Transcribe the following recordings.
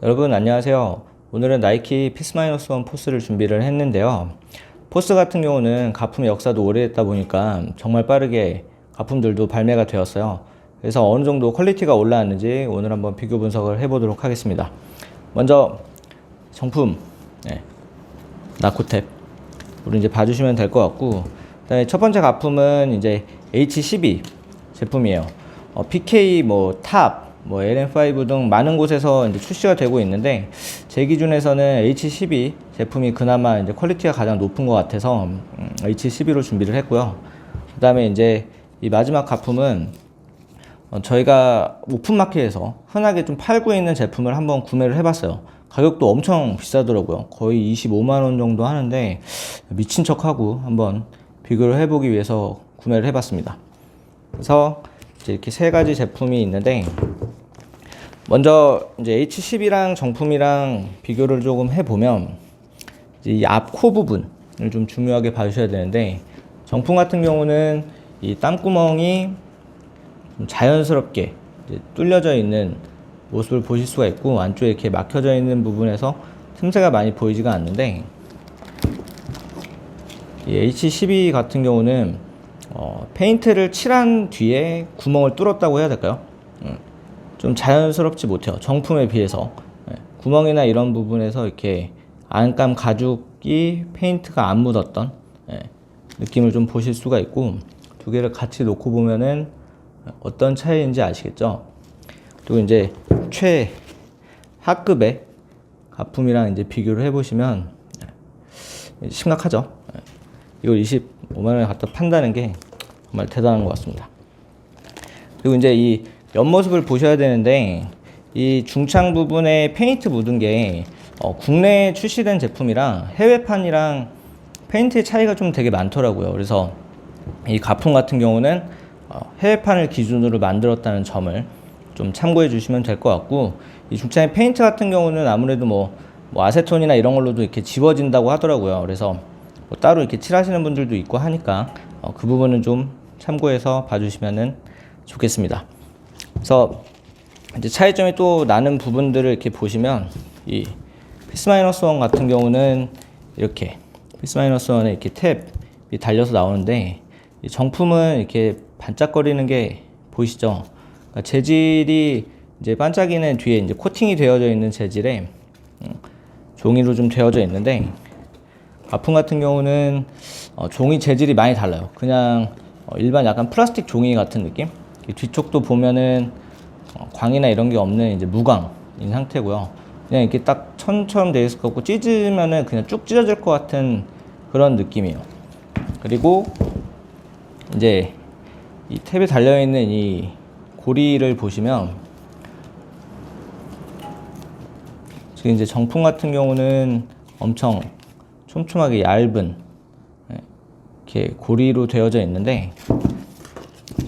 여러분 안녕하세요. 오늘은 나이키 피스-1 포스를 준비를 했는데요. 포스 같은 경우는 가품의 역사도 오래됐다 보니까 정말 빠르게 가품들도 발매가 되었어요. 그래서 어느 정도 퀄리티가 올라왔는지 오늘 한번 비교 분석을 해보도록 하겠습니다. 먼저 정품 나코탭 우리 이제 봐주시면 될 것 같고, 그다음에 첫 번째 가품은 이제 H12 제품이에요. PK 탑 LM5 등 많은 곳에서 이제 출시가 되고 있는데, 제 기준에서는 H12 제품이 그나마 이제 퀄리티가 가장 높은 것 같아서 H12로 준비를 했고요. 그 다음에 이제 이 마지막 가품은 저희가 오픈마켓에서 흔하게 좀 팔고 있는 제품을 한번 구매를 해봤어요. 가격도 엄청 비싸더라고요. 거의 25만원 정도 하는데 미친 척하고 한번 비교를 해보기 위해서 구매를 해봤습니다. 그래서 이렇게 세 가지 제품이 있는데, 먼저 이제 H12랑 정품이랑 비교를 조금 해보면 이 앞 코 부분을 좀 중요하게 봐주셔야 되는데, 정품 같은 경우는 이 땀구멍이 좀 자연스럽게 이제 뚫려져 있는 모습을 보실 수가 있고, 안쪽에 이렇게 막혀져 있는 부분에서 틈새가 많이 보이지가 않는데, 이 H12 같은 경우는 페인트를 칠한 뒤에 구멍을 뚫었다고 해야 될까요? 좀 자연스럽지 못해요. 정품에 비해서. 구멍이나 이런 부분에서 이렇게 안감 가죽이 페인트가 안 묻었던 느낌을 좀 보실 수가 있고, 두 개를 같이 놓고 보면은 어떤 차이인지 아시겠죠? 그리고 이제 최하급의 가품이랑 이제 비교를 해보시면 심각하죠. 이걸 25만원에 갖다 판다는 게 정말 대단한 것 같습니다. 그리고 이제 이 옆모습을 보셔야 되는데, 이 중창 부분에 페인트 묻은 게 국내에 출시된 제품이랑 해외판이랑 페인트의 차이가 좀 되게 많더라고요. 그래서 이 가품 같은 경우는 해외판을 기준으로 만들었다는 점을 좀 참고해 주시면 될 것 같고, 이 중창의 페인트 같은 경우는 아무래도 아세톤이나 이런 걸로도 이렇게 지워진다고 하더라고요. 그래서 따로 이렇게 칠하시는 분들도 있고 하니까 그 부분은 좀 참고해서 봐주시면 좋겠습니다. 그래서 이제 차이점이 또 나는 부분들을 이렇게 보시면, 이 피스-1 같은 경우는 이렇게 피스-1에 이렇게 탭이 달려서 나오는데, 이 정품은 이렇게 반짝거리는 게 보이시죠? 그러니까 재질이 이제 반짝이는 뒤에 이제 코팅이 되어져 있는 재질에 종이로 좀 되어져 있는데, 가품 같은 경우는 종이 재질이 많이 달라요. 그냥 일반 약간 플라스틱 종이 같은 느낌? 뒤쪽도 보면은 광이나 이런 게 없는 이제 무광인 상태고요. 그냥 이렇게 딱 천처럼 되어 있을 것 같고, 찢으면은 그냥 쭉 찢어질 것 같은 그런 느낌이에요. 그리고 이제 이 탭에 달려있는 이 고리를 보시면, 지금 이제 정품 같은 경우는 엄청 촘촘하게 얇은 이렇게 고리로 되어져 있는데,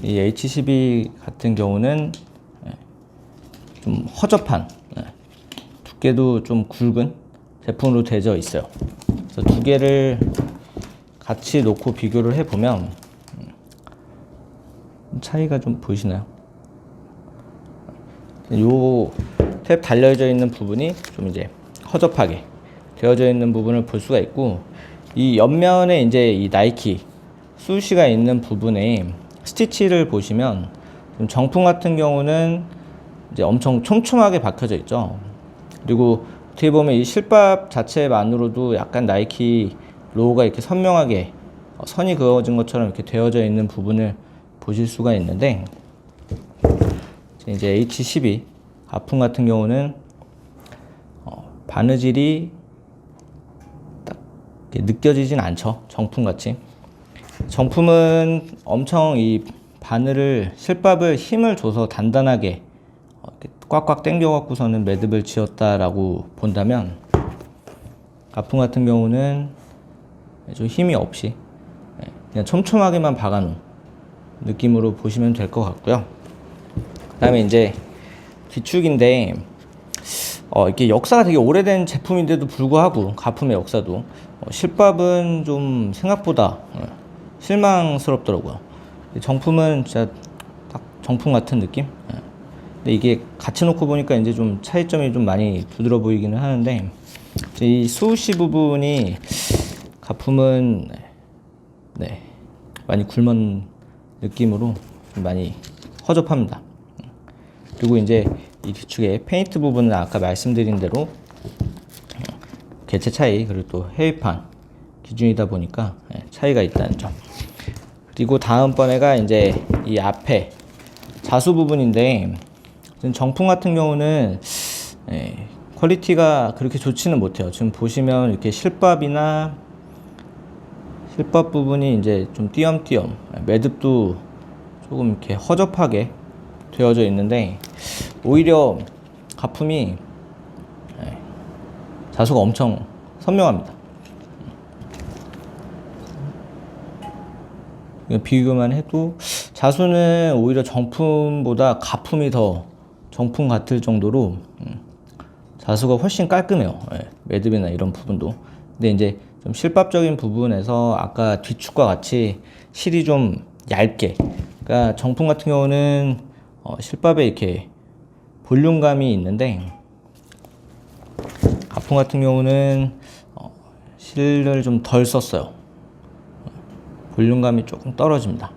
이 H12 같은 경우는 좀 허접한, 두께도 좀 굵은 제품으로 되어져 있어요. 그래서 두 개를 같이 놓고 비교를 해보면 차이가 좀 보이시나요? 요 탭 달려져 있는 부분이 좀 이제 허접하게 되어져 있는 부분을 볼 수가 있고, 이 옆면에 이제 이 나이키 수시가 있는 부분에 스티치를 보시면, 정품 같은 경우는 이제 엄청 촘촘하게 박혀져 있죠. 그리고 어떻게 보면 이 실밥 자체만으로도 약간 나이키 로고가 이렇게 선명하게 선이 그어진 것처럼 이렇게 되어져 있는 부분을 보실 수가 있는데, 이제 H12 가품 같은 경우는 바느질이 딱 느껴지진 않죠. 정품같이. 정품은 엄청 이 바늘을, 실밥을 힘을 줘서 단단하게 꽉꽉 당겨 갖고서는 매듭을 지었다라고 본다면, 가품 같은 경우는 좀 힘이 없이 그냥 촘촘하게만 박아놓은 느낌으로 보시면 될 것 같고요. 그 다음에 이제 뒤축인데, 이게 역사가 되게 오래된 제품인데도 불구하고, 가품의 역사도 실밥은 좀 생각보다 실망스럽더라고요. 정품은 진짜 딱 정품 같은 느낌? 근데 이게 같이 놓고 보니까 이제 좀 차이점이 좀 많이 두드러 보이기는 하는데, 이 수우시 부분이 가품은 네, 많이 굶은 느낌으로 좀 많이 허접합니다. 그리고 이제 이 뒤축에 페인트 부분은 아까 말씀드린 대로 개체 차이, 그리고 또 해외판 기준이다 보니까 차이가 있다는 점. 그리고 다음번에가 이제 이 앞에 자수 부분인데, 정품 같은 경우는 퀄리티가 그렇게 좋지는 못해요. 지금 보시면 이렇게 실밥 부분이 이제 좀 띄엄띄엄, 매듭도 조금 이렇게 허접하게 되어져 있는데, 오히려 가품이 자수가 엄청 선명합니다. 비교만 해도 자수는 오히려 정품보다 가품이 더 정품 같을 정도로 자수가 훨씬 깔끔해요. 매듭이나 이런 부분도. 근데 이제 좀 실밥적인 부분에서 아까 뒤축과 같이 실이 좀 얇게, 그러니까 정품 같은 경우는 실밥에 이렇게 볼륨감이 있는데, 가품 같은 경우는 실을 좀 덜 썼어요. 볼륨감이 조금 떨어집니다.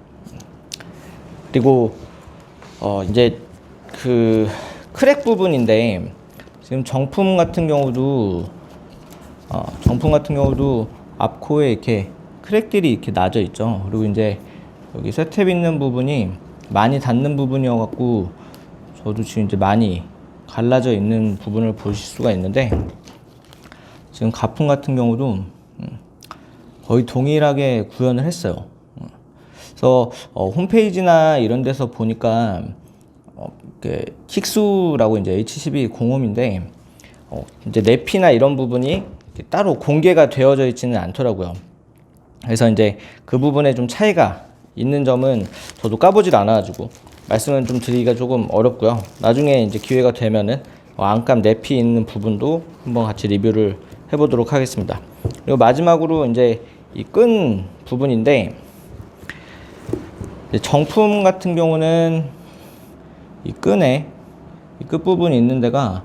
그리고 이제 그 크랙 부분인데, 지금 정품 같은 경우도 앞코에 이렇게 크랙들이 이렇게 나져 있죠. 그리고 이제 여기 쇠탭 있는 부분이 많이 닿는 부분이어 갖고 저도 지금 이제 많이 갈라져 있는 부분을 보실 수가 있는데, 지금 가품 같은 경우도 거의 동일하게 구현을 했어요. 그래서 홈페이지나 이런 데서 보니까 킥수라고 이제 H1205인데 이제 내피나 이런 부분이 따로 공개가 되어져 있지는 않더라고요. 그래서 이제 그 부분에 좀 차이가 있는 점은 저도 까보질 않아가지고 말씀을 좀 드리기가 조금 어렵고요. 나중에 이제 기회가 되면은 안감 내피 있는 부분도 한번 같이 리뷰를 해보도록 하겠습니다. 그리고 마지막으로 이제 이 끈 부분인데, 정품 같은 경우는 이 끈에 이 끝부분이 있는 데가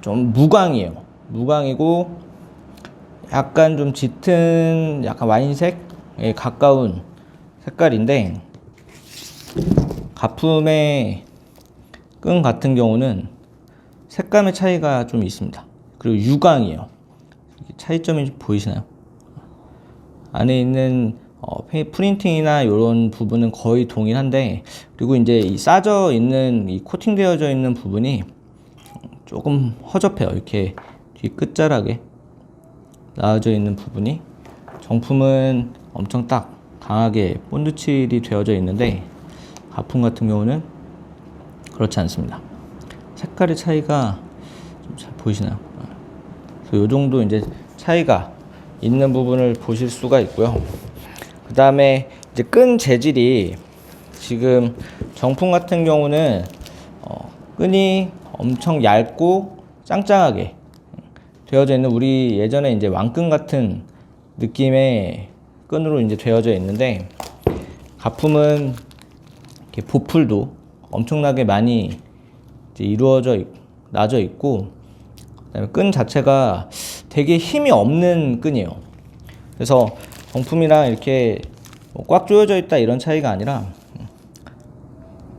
좀 무광이에요. 무광이고 약간 좀 짙은 약간 와인색에 가까운 색깔인데, 가품의 끈 같은 경우는 색감의 차이가 좀 있습니다. 그리고 유광이에요. 차이점이 보이시나요? 안에 있는 프린팅이나 이런 부분은 거의 동일한데, 그리고 이제 이 싸져 있는, 이 코팅되어져 있는 부분이 조금 허접해요. 이렇게 뒤 끝자락에 나와져 있는 부분이, 정품은 엄청 딱 강하게 본드칠이 되어져 있는데, 가품 같은 경우는 그렇지 않습니다. 색깔의 차이가 좀 잘 보이시나요? 그래서 이 정도 이제 차이가 있는 부분을 보실 수가 있고요. 그 다음에 이제 끈 재질이, 지금 정품 같은 경우는 끈이 엄청 얇고 짱짱하게 되어져 있는, 우리 예전에 이제 왕끈 같은 느낌의 끈으로 이제 되어져 있는데, 가품은 이렇게 보풀도 엄청나게 많이 이제 나져 있고, 그다음에 끈 자체가 되게 힘이 없는 끈이에요. 그래서 정품이랑 이렇게 꽉 조여져 있다 이런 차이가 아니라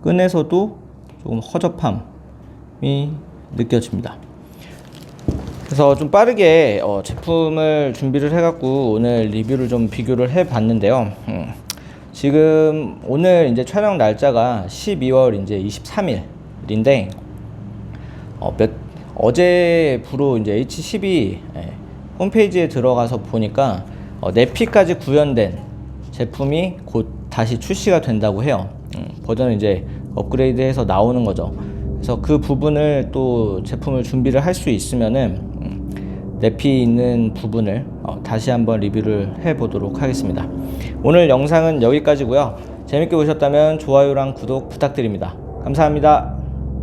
끈에서도 조금 허접함이 느껴집니다. 그래서 좀 빠르게 제품을 준비를 해갖고 오늘 리뷰를 좀 비교를 해봤는데요. 지금 오늘 이제 촬영 날짜가 12월 이제 23일인데 어제부로 이제 H12 홈페이지에 들어가서 보니까 내피까지 구현된 제품이 곧 다시 출시가 된다고 해요. 버전을 이제 업그레이드해서 나오는 거죠. 그래서 그 부분을 또 제품을 준비를 할 수 있으면은 내피 있는 부분을 다시 한번 리뷰를 해 보도록 하겠습니다. 오늘 영상은 여기까지고요. 재밌게 보셨다면 좋아요랑 구독 부탁드립니다. 감사합니다.